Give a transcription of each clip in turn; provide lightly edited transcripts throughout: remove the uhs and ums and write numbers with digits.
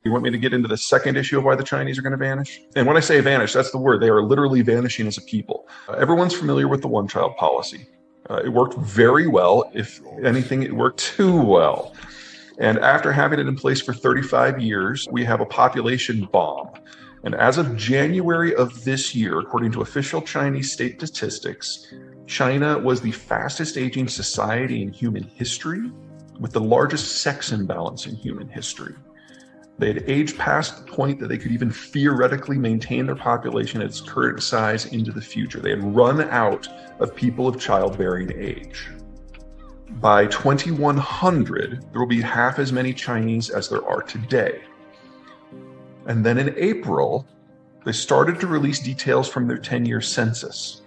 You want me to get into the second issue of why the Chinese are going to vanish? And when I say vanish, that's the word. They are literally vanishing as a people. Everyone's familiar with the one-child policy. It worked very well. If anything, it worked too well. And after having it in place for 35 years, we have a population bomb. And as of January of this year, according to official Chinese state statistics, China was the fastest aging society in human history, with the largest sex imbalance in human history. They had aged past the point that they could even theoretically maintain their population at its current size into the future. They had run out of people of childbearing age. By 2100, there will be half as many Chinese as there are today. And then in April, they started to release details from their 10-year census.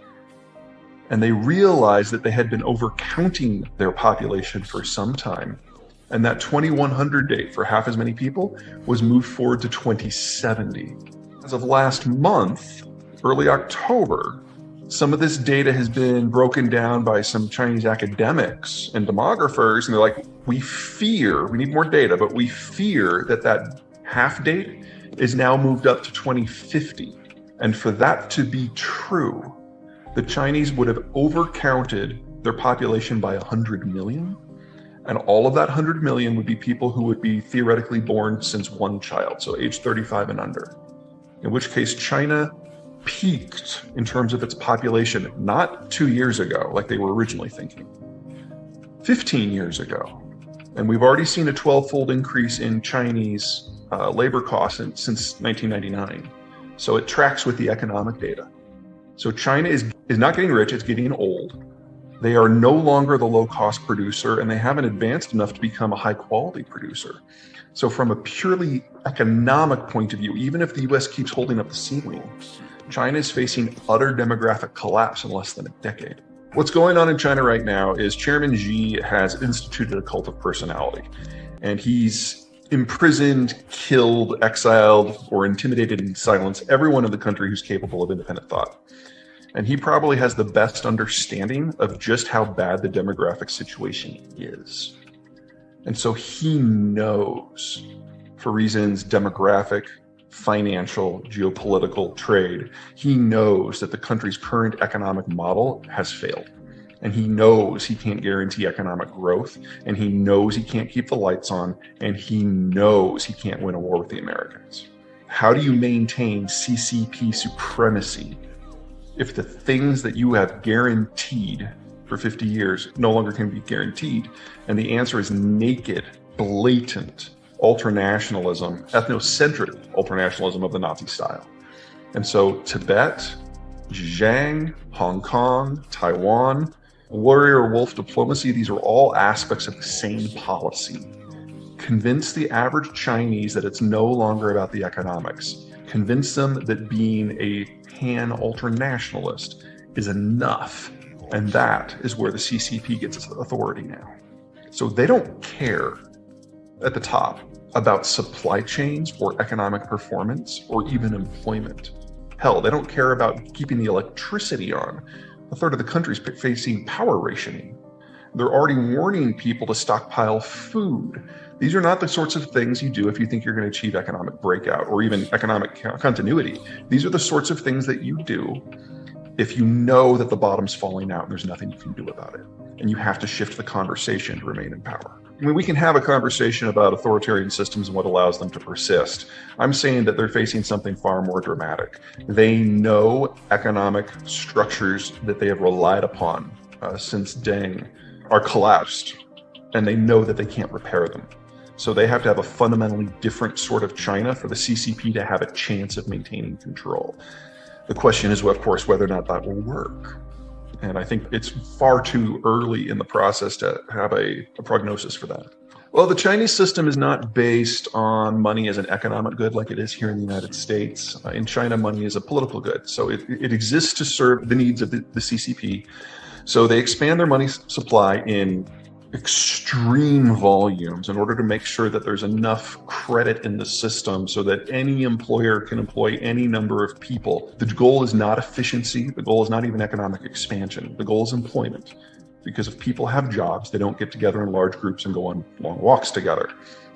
And they realized that they had been overcounting their population for some time. And that 2100 date for half as many people was moved forward to 2070. As of last month, early October, some of this data has been broken down by some Chinese academics and demographers, and they're like, we need more data, but we fear that that half date is now moved up to 2050. And for that to be true, the Chinese would have overcounted their population by 100 million. And all of that 100 million would be people who would be theoretically born since one child, so age 35 and under. In which case, China peaked in terms of its population, not 2 years ago, like they were originally thinking, 15 years ago. And we've already seen a 12-fold increase in Chinese labor costs since 1999. So it tracks with the economic data. So China is not getting rich, it's getting old. They are no longer the low-cost producer, and they haven't advanced enough to become a high-quality producer. So from a purely economic point of view, even if the US keeps holding up the ceiling, China is facing utter demographic collapse in less than a decade. What's going on in China right now is Chairman Xi has instituted a cult of personality, and he's imprisoned, killed, exiled, or intimidated and silenced everyone in the country who's capable of independent thought. And he probably has the best understanding of just how bad the demographic situation is. And so he knows, for reasons demographic, financial, geopolitical, trade, he knows that the country's current economic model has failed. And he knows he can't guarantee economic growth, and he knows he can't keep the lights on, and he knows he can't win a war with the Americans. How do you maintain CCP supremacy if the things that you have guaranteed for 50 years no longer can be guaranteed? And the answer is naked, blatant ultranationalism, ethnocentric ultranationalism of the Nazi style. And so Tibet, Xinjiang, Hong Kong, Taiwan, warrior wolf diplomacy, these are all aspects of the same policy. Convince the average Chinese that it's no longer about the economics. Convince them that being a pan-ultranationalist is enough. And that is where the CCP gets its authority now. So they don't care at the top about supply chains or economic performance or even employment. Hell, they don't care about keeping the electricity on. A third of the country is facing power rationing. They're already warning people to stockpile food. These are not the sorts of things you do if you think you're going to achieve economic breakout or even economic continuity. These are the sorts of things that you do if you know that the bottom's falling out and there's nothing you can do about it. And you have to shift the conversation to remain in power. I mean, we can have a conversation about authoritarian systems and what allows them to persist. I'm saying that they're facing something far more dramatic. They know economic structures that they have relied upon since Deng are collapsed, and they know that they can't repair them. So they have to have a fundamentally different sort of China for the CCP to have a chance of maintaining control. The question is, of course, whether or not that will work. And I think it's far too early in the process to have a prognosis for that. Well, the Chinese system is not based on money as an economic good like it is here in the United States. In China, money is a political good. So it exists to serve the needs of the CCP. So they expand their money supply in extreme volumes in order to make sure that there's enough credit in the system so that any employer can employ any number of people. The goal is not efficiency. The goal is not even economic expansion. The goal is employment. Because if people have jobs, they don't get together in large groups and go on long walks together.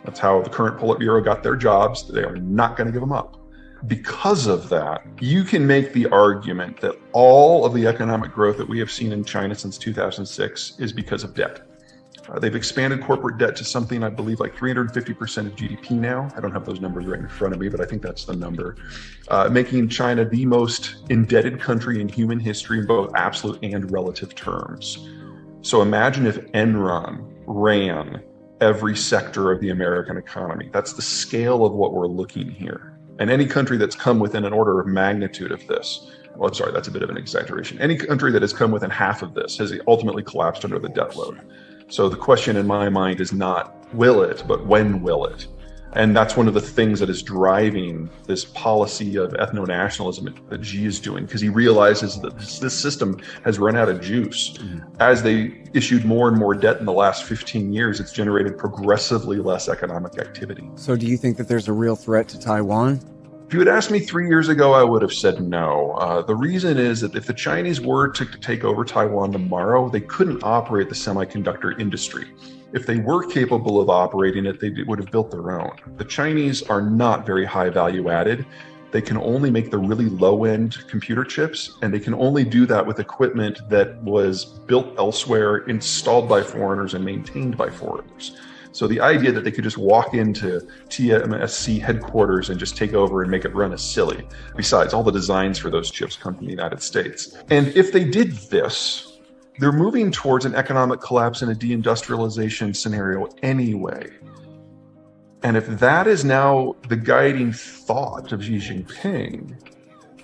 That's how the current Politburo got their jobs. They are not going to give them up. Because of that, you can make the argument that all of the economic growth that we have seen in China since 2006 is because of debt. They've expanded corporate debt to something, I believe, like 350% of GDP now. I don't have those numbers right in front of me, but I think that's the number, making China the most indebted country in human history in both absolute and relative terms. So imagine if Enron ran every sector of the American economy. That's the scale of what we're looking here. And any country that's come within an order of magnitude of this, well, sorry, that's a bit of an exaggeration. Any country that has come within half of this has ultimately collapsed under the debt load. So the question in my mind is not will it, but when will it? And that's one of the things that is driving this policy of ethno-nationalism that Xi is doing, because he realizes that this system has run out of juice. As they issued more and more debt in the last 15 years, it's generated progressively less economic activity. So do you think that there's a real threat to Taiwan? If you had asked me 3 years ago, I would have said no. The reason is that if the Chinese were to take over Taiwan tomorrow, they couldn't operate the semiconductor industry. If they were capable of operating it, they would have built their own. The Chinese are not very high value added. They can only make the really low-end computer chips, and they can only do that with equipment that was built elsewhere, installed by foreigners, and maintained by foreigners. So the idea that they could just walk into TSMC headquarters and just take over and make it run is silly. Besides, all the designs for those chips come from the United States. And if they did this, they're moving towards an economic collapse and a deindustrialization scenario anyway. And if that is now the guiding thought of Xi Jinping,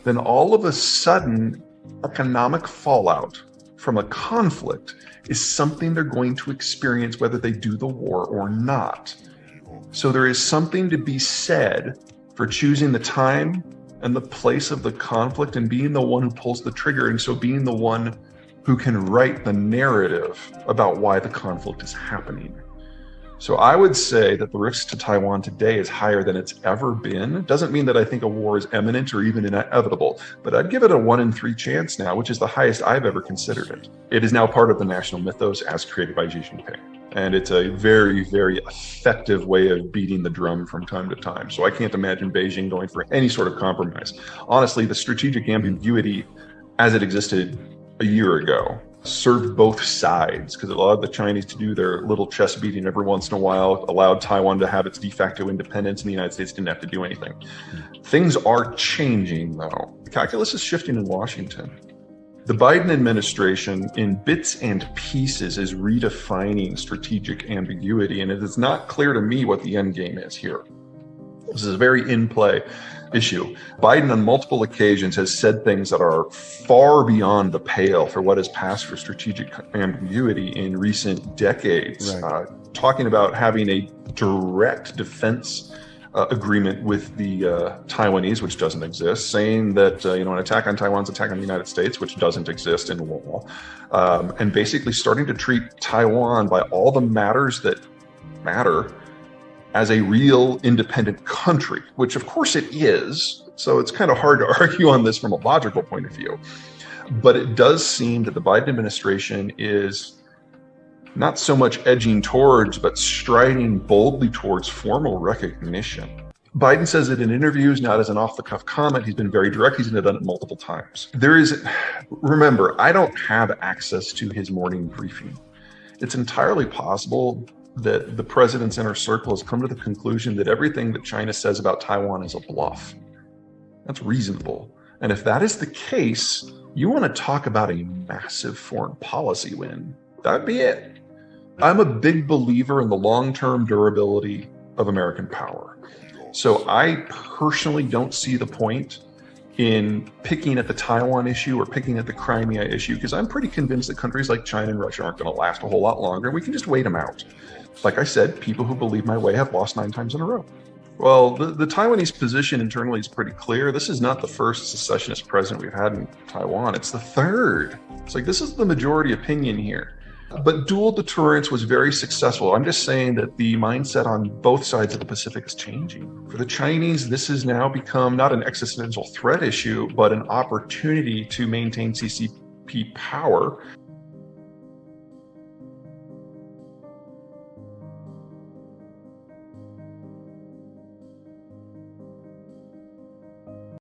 then all of a sudden, economic fallout from a conflict is something they're going to experience whether they do the war or not. So there is something to be said for choosing the time and the place of the conflict and being the one who pulls the trigger, and so being the one who can write the narrative about why the conflict is happening. So I would say that the risk to Taiwan today is higher than it's ever been. It doesn't mean that I think a war is imminent or even inevitable, but I'd give it a 1 in 3 chance now, which is the highest I've ever considered it. It is now part of the national mythos as created by Xi Jinping. And it's a very, very effective way of beating the drum from time to time. So I can't imagine Beijing going for any sort of compromise. Honestly, the strategic ambiguity as it existed a year ago served both sides, because it allowed the Chinese to do their little chest beating every once in a while, allowed Taiwan to have its de facto independence, and the United States didn't have to do anything. Things are changing, though. The calculus is shifting in Washington. The Biden administration, in bits and pieces, is redefining strategic ambiguity, and it is not clear to me what the end game is here. This is a very in-play issue. Biden on multiple occasions has said things that are far beyond the pale for what has passed for strategic ambiguity in recent decades. Right. Talking about having a direct defense agreement with the Taiwanese, which doesn't exist, saying that an attack on Taiwan's attack on the United States, which doesn't exist in law, and basically starting to treat Taiwan by all the matters that matter as a real independent country, which of course it is. So it's kind of hard to argue on this from a logical point of view. But it does seem that the Biden administration is not so much edging towards, but striding boldly towards formal recognition. Biden says it in interviews, not as an off-the-cuff comment. He's been very direct. He's done it multiple times. Remember, I don't have access to his morning briefing. It's entirely possible that the president's inner circle has come to the conclusion that everything that China says about Taiwan is a bluff. That's reasonable. And if that is the case, you want to talk about a massive foreign policy win. That'd be it. I'm a big believer in the long-term durability of American power. So I personally don't see the point in picking at the Taiwan issue or picking at the Crimea issue, because I'm pretty convinced that countries like China and Russia aren't going to last a whole lot longer, and we can just wait them out. Like I said, people who believe my way have lost 9 times in a row. Well, the Taiwanese position internally is pretty clear. This is not the first secessionist president we've had in Taiwan. It's the third. It's like, this is the majority opinion here. But dual deterrence was very successful. I'm just saying that the mindset on both sides of the Pacific is changing. For the Chinese, this has now become not an existential threat issue, but an opportunity to maintain CCP power